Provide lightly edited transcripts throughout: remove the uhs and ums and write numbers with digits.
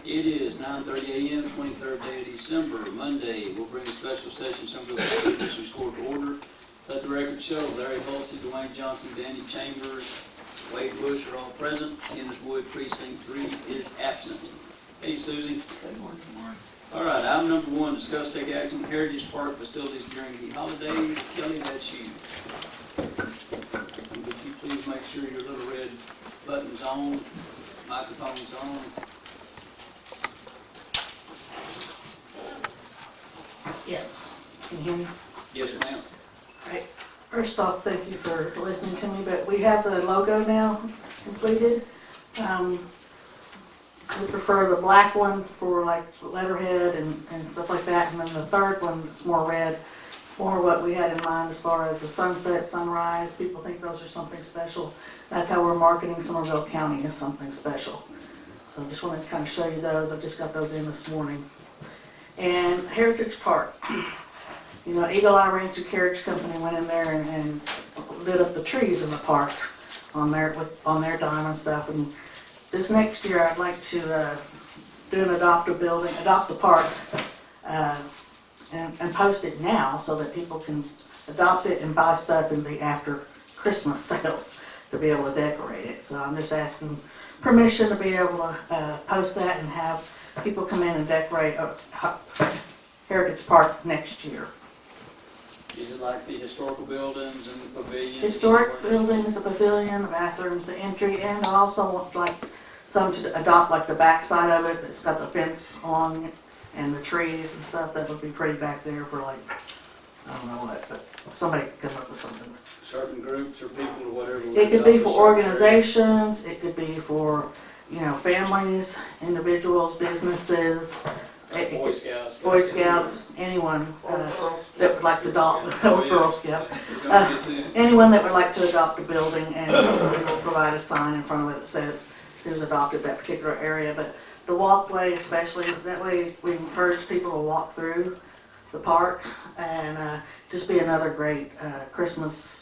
It is 9:30 a.m., 23rd day of December, Monday. We'll bring a special session, Somervell County Commissioners Court to order. Let the record show Larry Halsey, Dwayne Johnson, Danny Chambers, Wade Bush are all present. Kenneth Wood, Precinct 3, is absent. Hey, Susie. Good morning. All right, item number 1, discuss take action on Heritage Park facilities during the holidays. Kelly, that's you. And would you please make sure your little red button's on, microphone's on. Yes. Can you hear me? Yes, ma'am. All right. First off, thank you for listening to me, but we have the logo now completed. We prefer the black one for like letterhead and stuff like that, and then the third one that's more red, more what we had in mind as far as the sunset, sunrise. People think those are something special. That's how we're marketing Somervell County as something special. So I just wanted to kind of show you those. I just got those in this morning. And Heritage Park. You know, Eagle Eye Ranch and Carriage Company went in there and lit up the trees in the park on their dime and stuff. And this next year, I'd like to do an adopt a park, and post it now so that people can adopt it and buy stuff in the after Christmas sales to be able to decorate it. So I'm just asking permission to be able to post that and have people come in and decorate Heritage Park next year. Is it like the historical buildings and the pavilion? Historic buildings, the pavilion, the bathrooms, the entry, and I also want like some to adopt like the back side of it. It's got the fence along it and the trees and stuff. That would be pretty back there for like, I don't know what, but somebody could come up with something. Certain groups or people or whatever? It could be for organizations, it could be for, you know, families, individuals, businesses. Boy Scouts. Boy Scouts, anyone that would like to adopt, or Girl Scouts. Anyone that would like to adopt a building, and we will provide a sign in front of it that says who's adopted that particular area. But the walkway especially, that way we encourage people to walk through the park and just be another great Christmas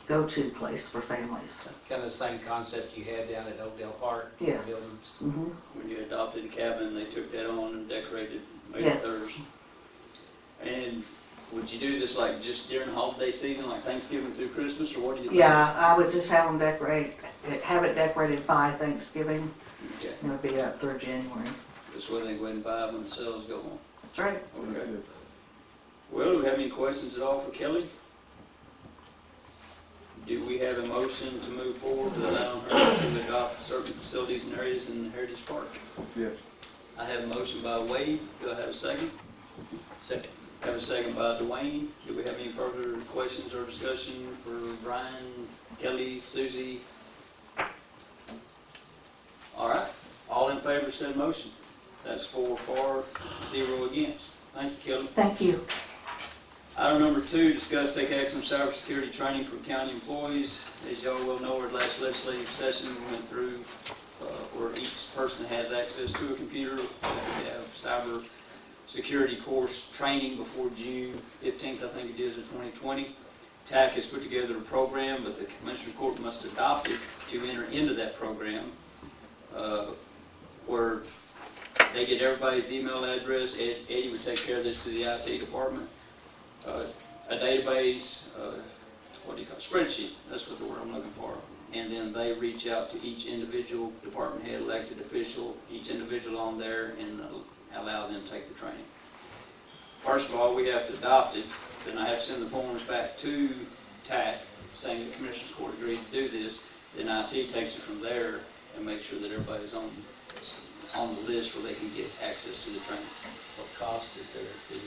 go-to place for families. Kind of the same concept you had down at Oakdale Park? Yes. Buildings. Mm-hmm. When you adopted a cabin, they took that on and decorated, made Yes. it theirs. And would you do this like just during the holiday season, like Thanksgiving through Christmas, or what do you think? Yeah, I would just have them have it decorated by Thanksgiving. Okay. It would be up through January. This way they can go ahead and buy when the sales go on. That's right. Okay. Well, do we have any questions at all for Kelly? Do we have a motion to move forward to allow her to adopt certain facilities and areas in the Heritage Park? Yes. I have a motion by Wade. Do I have a second? Second. I have a second by Dwayne. Do we have any further questions or discussion for Brian, Kelly, Susie? All right. All in favor said motion. That's 4 for, 0 against. Thank you, Kelly. Thank you. Item number 2, discuss take action on cybersecurity training for county employees. As y'all well know, our last legislative session we went through where each person has access to a computer. We have cyber security course training before June 15th, I think it is, of 2020. TAC has put together a program, but the Commissioners Court must adopt it to enter into that program where they get everybody's email address. Eddie would take care of this to the IT department. A database, what do you call it? Spreadsheet, that's what the word I'm looking for. And then they reach out to each individual department head, elected official, each individual on there, and allow them to take the training. First of all, we have to adopt it, then I have to send the forms back to TAC saying the Commissioners Court agreed to do this, then IT takes it from there and makes sure that everybody's on the list where they can get access to the training. What cost is there to?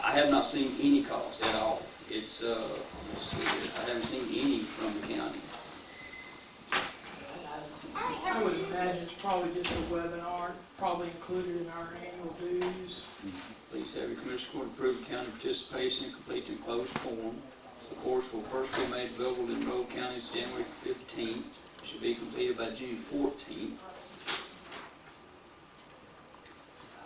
I have not seen any cost at all. It's, let's see here. I haven't seen any from the county. I would imagine it's probably just a webinar, probably included in our annual dues. Please have your Commissioner Court approve county participation and complete the enclosed form. The course will first be made available in enrolled counties January 15th. Should be completed by June 14th.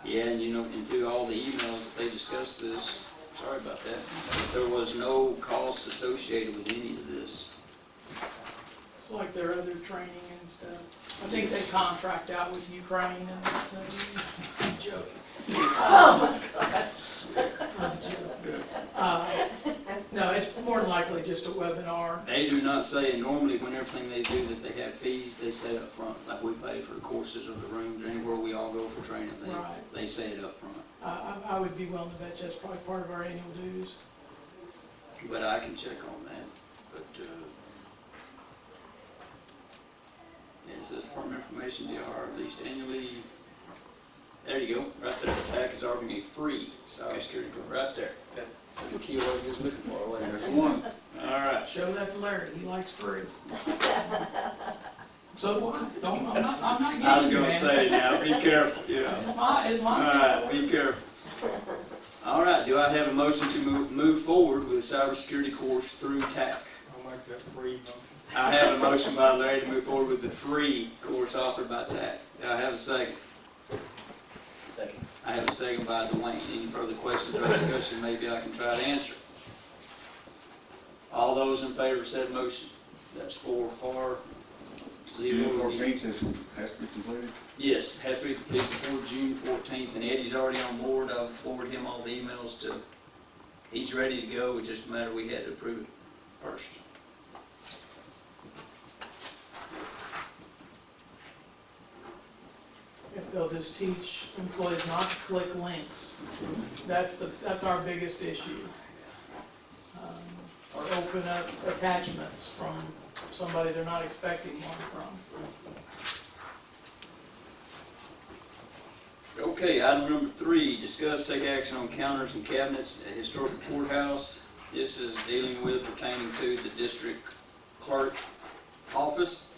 Yeah, and you know, and through all the emails that they discussed this, sorry about that, there was no cost associated with any of this. It's like their other training and stuff. I think they contract out with Ukraine and stuff. joking. Oh, my God. I'm joking. No, it's more than likely just a webinar. They do not say, and normally when everything they do that they have fees, they say up front, like we pay for the courses or the rooms, anywhere we all go for training, Right. they say it up front. I would be willing to bet that's probably part of our annual dues. But I can check on that, but, it says Department of Information, DR, released annually. There you go, right there, the TAC is offering a free cybersecurity code, right there. The keyword he was looking for, wasn't it? There's one. All right. Show that to Larry, he likes free. So what? Don't, I'm not getting you, I was gonna man. say now, be careful, yeah. It's All my right, be careful. All right, do I have a motion to move forward with a cybersecurity course through TAC? I'll make that free motion. I have a motion by Larry to move forward with the free course offered by TAC. Do I have a second? Second. I have a second by Dwayne. Any further questions or discussion, maybe I can try to answer. All those in favor said motion. That's 4 for, 0 June against. 14th has to be completed. Yes, has to be completed before June 14th, and Eddie's already on board. I've forwarded him all the emails to, he's ready to go. It's just a matter we had to approve it first. If they'll just teach employees not to click links, that's our biggest issue. Or open up attachments from somebody they're not expecting one from. Okay, item number 3, discuss, take action on counters and cabinets at historical courthouse. This is dealing with pertaining to the district clerk office.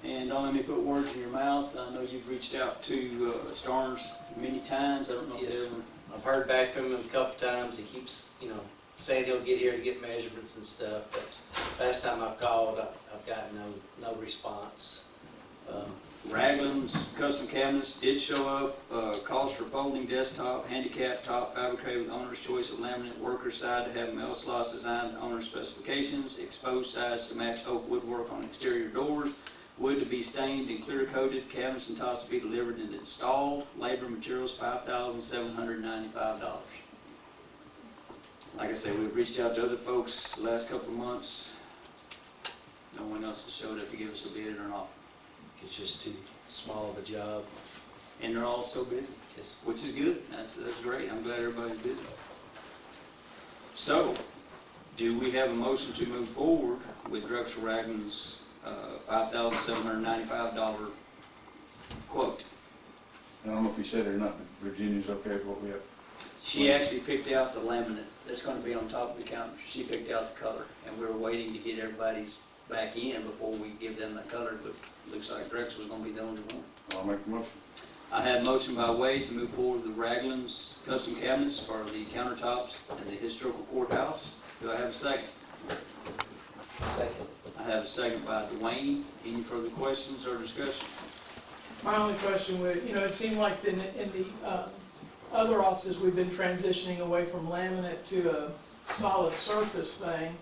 And don't let me put words in your mouth. I know you've reached out to Starnes many times. I don't know if Yes. they ever... I've heard back from him a couple times. He keeps, saying he'll get here to get measurements and stuff, but last time I've called, I've got no response. Ragland's custom cabinets did show up. Cost for folding desktop, handicap top, fabricated with owner's choice of laminate, worker side to have mail slots designed to owner's specifications, exposed sides to match oak woodwork on exterior doors, wood to be stained and clear coated, cabinets and tops to be delivered and installed, labor and materials $5,795. Like I said, we've reached out to other folks the last couple of months. No one else has showed up to give us a bid or an offer. It's just too small of a job. And they're all so busy, It's, which is good. That's great. I'm glad everybody's busy. So, do we have a motion to move forward with Drexel Ragland's $5,795 quote? I don't know if you said it or not, but Virginia's okay with what we have. She actually picked out the laminate that's going to be on top of the counter. She picked out the color, and we were waiting to get everybody's back in before we give them the color, but looks like Drexel was going to be the only one. I'll make the motion. I have motion by Wade to move forward with the Ragland's custom cabinets for the countertops in the historical courthouse. Do I have a second? second. I have a second by Dwayne. Any further questions or discussion? My only question would, it seemed like in the other offices, we've been transitioning away from laminate to a solid surface thing.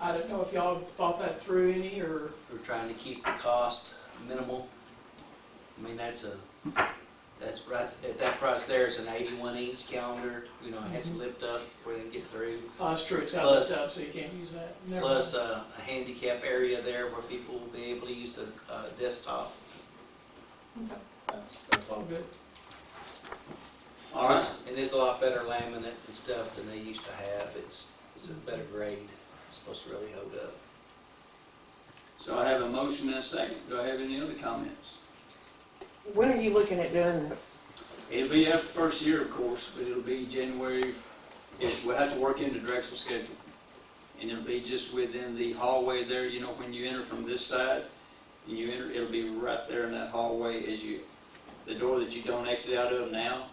I don't know if y'all thought that through any, or, We're trying to keep the cost minimal. I mean, that's right, at that price there, it's an 81-inch calendar, it has to lift up before they get through. it's true, it's got Plus- this up, so you can't use that. Never Plus mind. a handicap area there where people will be able to use the desktop. Okay, that's all good. All right. And it's a lot better laminate and stuff than they used to have. It's a better grade. It's supposed to really hold up. So I have a motion and a second. Do I have any other comments? When are you looking at doing this? It'll be after the first year, of course, but it'll be January. We'll have to work into Drexel's schedule. And it'll be just within the hallway there, when you enter from this side, and you enter, it'll be right there in that hallway the door that you don't exit out of now,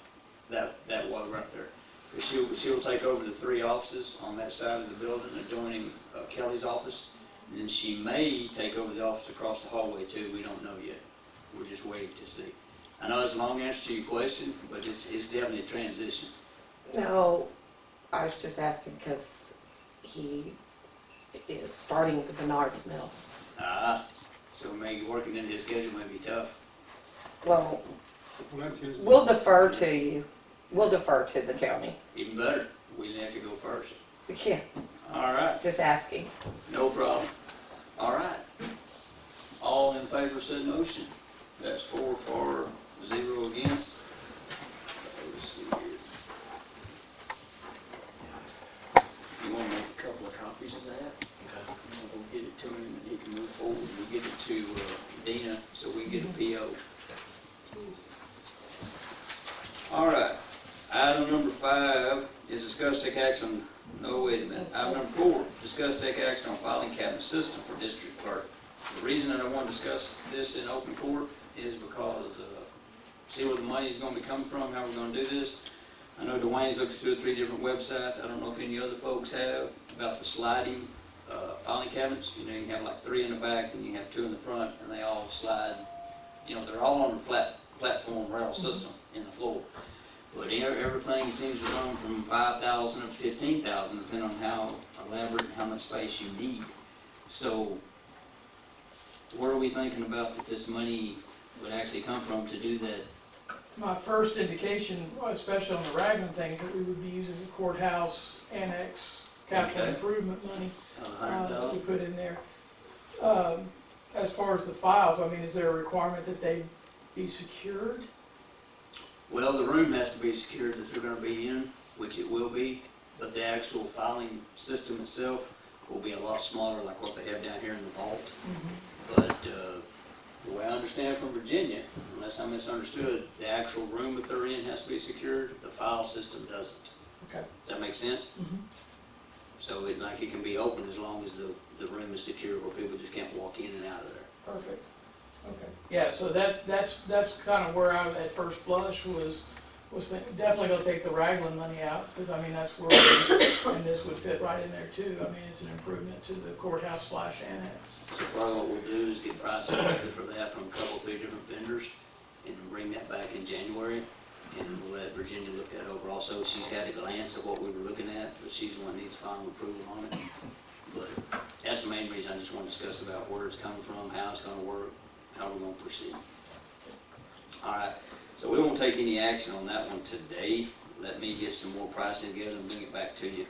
that wall right there. But she'll take over the 3 offices on that side of the building adjoining Kelly's office. And then she may take over the office across the hallway too. We don't know yet. We're just waiting to see. I know it's a long answer to your question, but it's definitely a transition. No, I was just asking because he is starting with the Menards mill. So maybe working into his schedule may be tough. Well, Well, that's his. We'll defer to you. We'll defer to the county. Even better, we didn't have to go first. Yeah, All right, just asking. no problem. All right. All in favor of said motion? That's 4 for, 0 against. Let's see here. You want to make a couple of copies of that? Okay. We'll get it to him and he can move forward. We'll give it to Dina so we can get a PO. All right. Item number 5 is discuss take action. No, wait a minute. Item number 4, discuss take action on filing cabinet system for district clerk. The reason that I want to discuss this in open court is because see where the money is going to be coming from, how we're going to do this. I know Dwayne's looked at 2 or 3 different websites. I don't know if any other folks have about the sliding filing cabinets. You know, you can have like 3 in the back and you have 2 in the front, and they all slide. You know, they're all on a flat platform rail system in the floor. But everything seems to run from $5,000 to $15,000, depending on how elaborate and how much space you need. So, where are we thinking about that this money would actually come from to do that? My first indication, especially on the Raglan thing, that we would be using the courthouse annex capital Okay. improvement money to $100,000? put in there. As far as the files, I mean, is there a requirement that they be secured? Well, the room has to be secured that they're going to be in, which it will be, but the actual filing system itself will be a lot smaller, like what they have down here in the vault. But the way I understand from Virginia, unless I misunderstood, the actual room that they're in has to be secured. The file system doesn't. Okay. Does that make sense? So it can be open as long as the room is secure, where people just can't walk in and out of there. Perfect. Okay. Yeah, so that's kind of where I, at first blush, was definitely going to take the Raglan money out, because I mean, that's where, and this would fit right in there too. I mean, it's an improvement to the courthouse / annex. So probably what we'll do is get pricing for that from a couple, 3 different vendors, and bring that back in January, and we'll let Virginia look that over also. She's had a glance at what we were looking at, but she's the one that needs final approval on it. But that's the main reason I just want to discuss about where it's coming from, how it's going to work, how we're going to proceed. All right, so we won't take any action on that one today. Let me get some more pricing together and bring it back to you.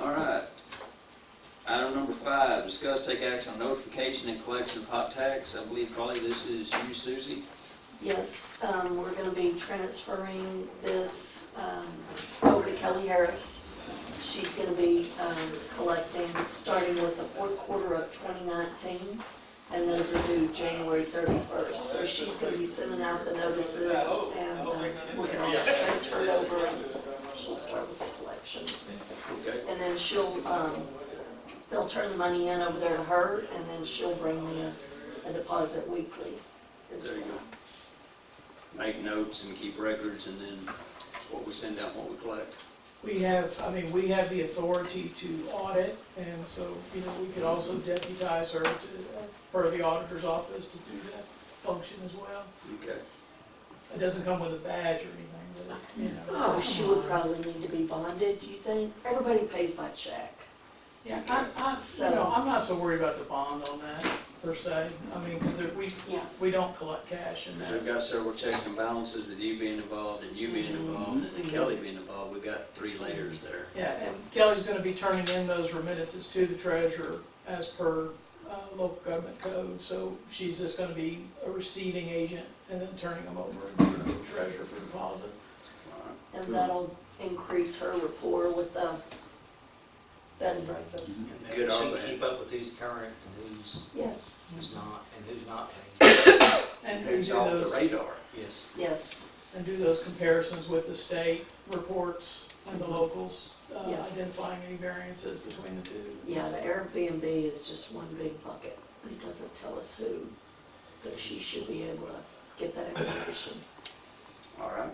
All right. Item number 5, discuss take action on notification and collection of hot tax. I believe probably this is you, Susie. Yes, we're going to be transferring this over to Kelly Harris. She's going to be collecting, starting with the 4th quarter of 2019, and those are due January 31st. So she's going to be sending out the notices, and we're going to transfer it over, and she'll start with the collections. Okay. And then they'll turn the money in over there to her, and then she'll bring me a deposit weekly as There you well. go. Make notes and keep records, and then what we send out, what we collect. We have the authority to audit, and so, you know, we could also deputize her to, per the auditor's office, to do that function as well. Okay. It doesn't come with a badge or anything, but, you know. So she would probably need to be bonded, do you think? Everybody pays by check. Yeah, I'm not so worried about the bond on that, per se. I mean, because Yeah. we don't collect cash in that. We've got several checks and balances with you being involved and you being involved and then Kelly being involved. We've got 3 layers there. Yeah, and Kelly's gonna be turning in those remittances to the treasurer as per local government code. So she's just gonna be a receiving agent and then turning them over to the treasurer for deposit. All right. And that'll increase her rapport with the bed and breakfast. Good She can or keep bad. up with who's current and who's Yes, not, and who's not paying. And do Who's off the those, radar? Yes. yes, and do those comparisons with the state reports and the locals, Yes. identifying any variances between the two. yeah, the Airbnb is just one big bucket. It doesn't tell us who, but she should be able to get that information. All right.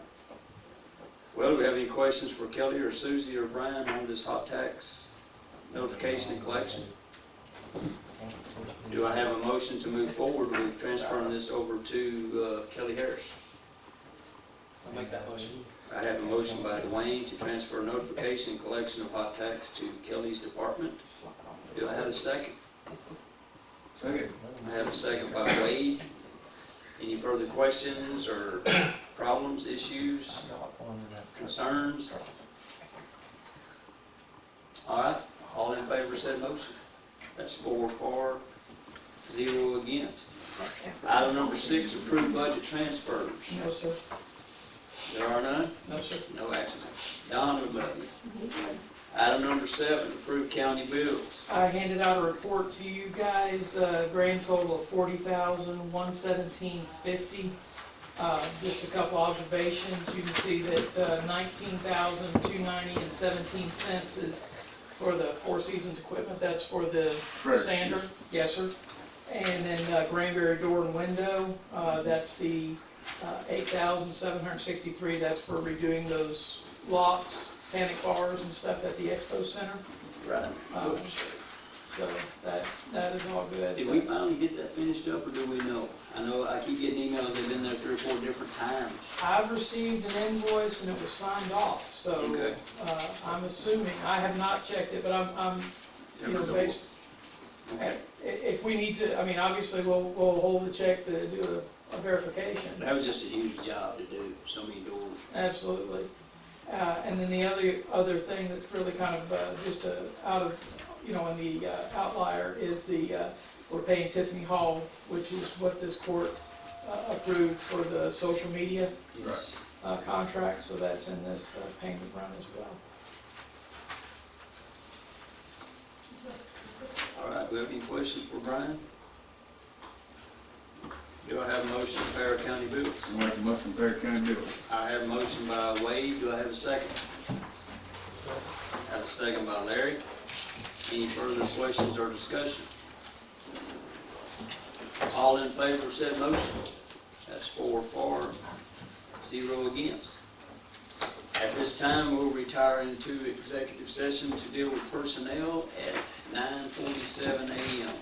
Well, do we have any questions for Kelly or Susie or Brian on this hot tax notification and collection? Do I have a motion to move forward with transferring this over to Kelly Harris? I'll make that motion. I have a motion by Dwayne to transfer notification and collection of hot tax to Kelly's department. Do I have a second? Second. I have a second by Wade. Any further questions or problems, issues, concerns? All right, all in favor said motion. That's 4 for, 0 against. Item number 6, approved budget transfers. No, sir. There are none? No, sir. No action. Don would love you. Item number 7, approved county bills. I handed out a report to you guys, grand total of $40,117.50. Just a couple observations. You can see that $19,290.17 is for the Four Seasons equipment. That's for the Correct. sander. Yes, sir. And then Granbury door and window, that's the $8,763. That's for redoing those locks, panic bars and stuff at the expo center. Right. So that is all good. Did we finally get that finished up, or do we know? I know I keep getting emails, they've been there 3 or 4 different times. I've received an invoice and it was signed off, so Okay. I'm assuming, I have not checked it, but I'm you know, based, Okay. if we need to, I mean, obviously we'll hold the check to do a verification. That was just a huge job to do, so many doors. Absolutely. And then the other thing that's really kind of just out of, you know, in the outlier is we're paying Tiffany Hall, which is what this court approved for the social media Yes. contract, so that's in this payment run as well. All right, do we have any questions for Brian? Do I have a motion to pay our county bills? I make a motion to pay our county bills. I have a motion by Wade, do I have a second? I have a second by Larry. Any further questions or discussion? All in favor of said motion? That's 4 for, 0 against. At this time, we'll retire into executive session to deal with personnel at 9:47 a.m.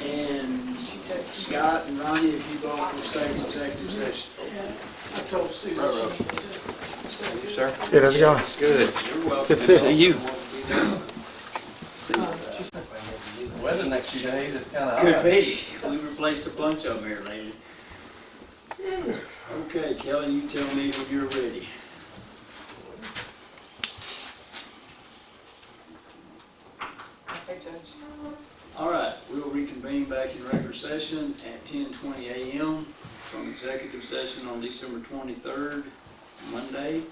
And Scott and Ronnie, if you both will stay in executive session. I told Sue. Sir? Hey, how's it going? Good. You're welcome. Good to see you. Uh, Weather next few days is kind of Could be. We replaced a bunch of them here lately. Okay, Kelly, you tell me when you're ready. All right, we'll reconvene back in regular session at 10:20 a.m. from executive session on December 23rd, Monday.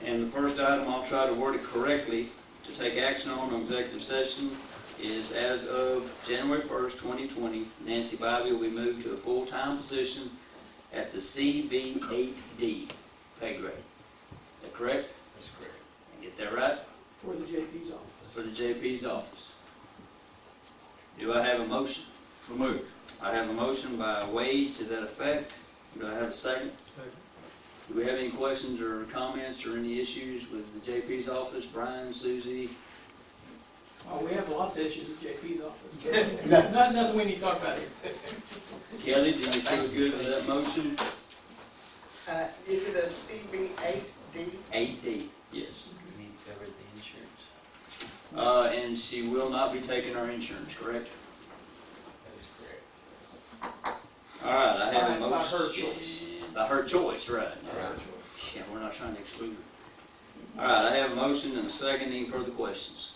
And the first item, I'll try to word it correctly, to take action on executive session is as of January 1st, 2020, Nancy Bobby will be moved to a full-time position at the CV8D pay grade. Is that correct? That's correct. Get that right? For the JP's office. For the JP's office. Do I have a motion? So moved. I have a motion by Wade to that effect. Do I have a second? Do we have any questions or comments or any issues with the JP's office? Brian, Susie? Oh, we have lots of issues at JP's office. Nothing we need to talk about here. Kelly, do you feel good with that motion? Is it a CV8D? 8D, yes. We need to cover the insurance. And she will not be taking our insurance, correct? That is correct. All right, I have a By motion. her choice. By her choice, right. Yeah, we're not trying to exclude her. All right, I have a motion and a second. Any further questions?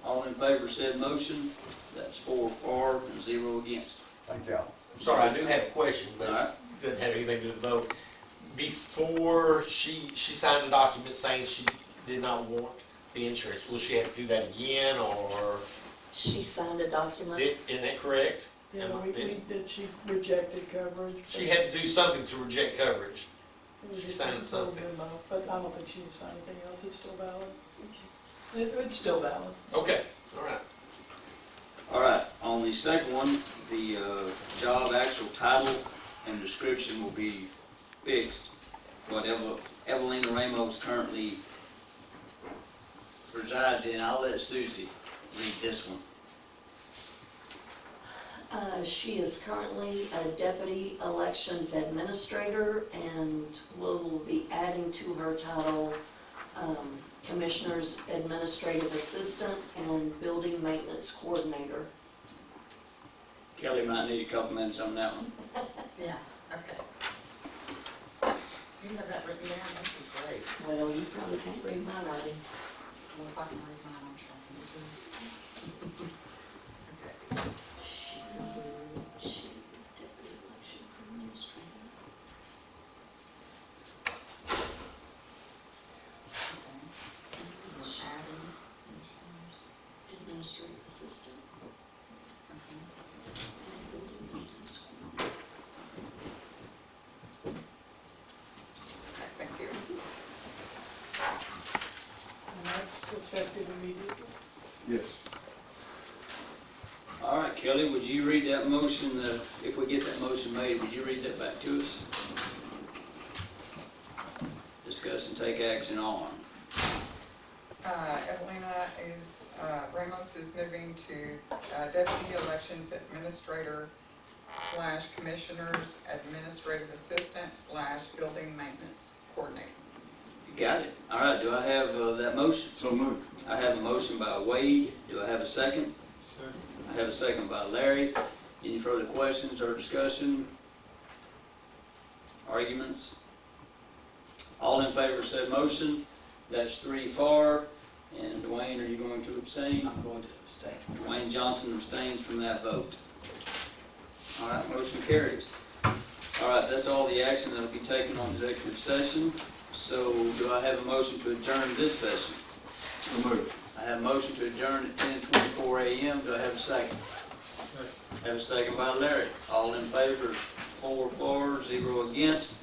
All in favor said motion. That's 4 for and 0 against. Thank y'all. I'm sorry, I do have a question, All but right. it doesn't have anything to do with the vote. Before she signed a document saying she did not want the insurance, will she have to do that again, or She signed a document. isn't that correct? Yeah, she rejected coverage. She had to do something to reject coverage. It was she just signed a little something. memo, But I don't think she would sign anything else. It's still valid. It's still valid. Okay, all right. All right, on the second one, the job actual title and description will be fixed. Whatever Evelina Ramos currently resides in, I'll let Susie read this one. She is currently a deputy elections administrator and will be adding to her title Commissioner's Administrative Assistant and Building Maintenance Coordinator. Kelly might need a couple minutes on that one. Yeah, okay. You have that written down, that'd be great. Well, you probably can't read my writing. Well, if I can read mine, I'm sure I can do it. Okay. She's deputy elections administrator. We're adding commissioners. Administrative assistant Okay. and building maintenance coordinator. Okay, thank you. And that's effective immediately. Yes. All right, Kelly, would you read that motion, if we get that motion made, would you read that back to us? Discuss and take action on. Evelina is, Ramos is moving to Deputy Elections Administrator / Commissioner's Administrative Assistant / Building Maintenance Coordinator. You got it. All right, do I have that motion? So moved. I have a motion by Wade. Do I have a second? I have a second by Larry. Any further questions or discussion? Arguments? All in favor of said motion? That's 3 for. And Dwayne, are you going to abstain? I'm going to abstain. Dwayne Johnson abstains from that vote. All right, motion carries. All right, that's all the action that will be taken on executive session. So do I have a motion to adjourn this session? So moved. I have a motion to adjourn at 10:24 a.m. Do I have a second? Have a second by Larry. All in favor, 4 for, 0 against.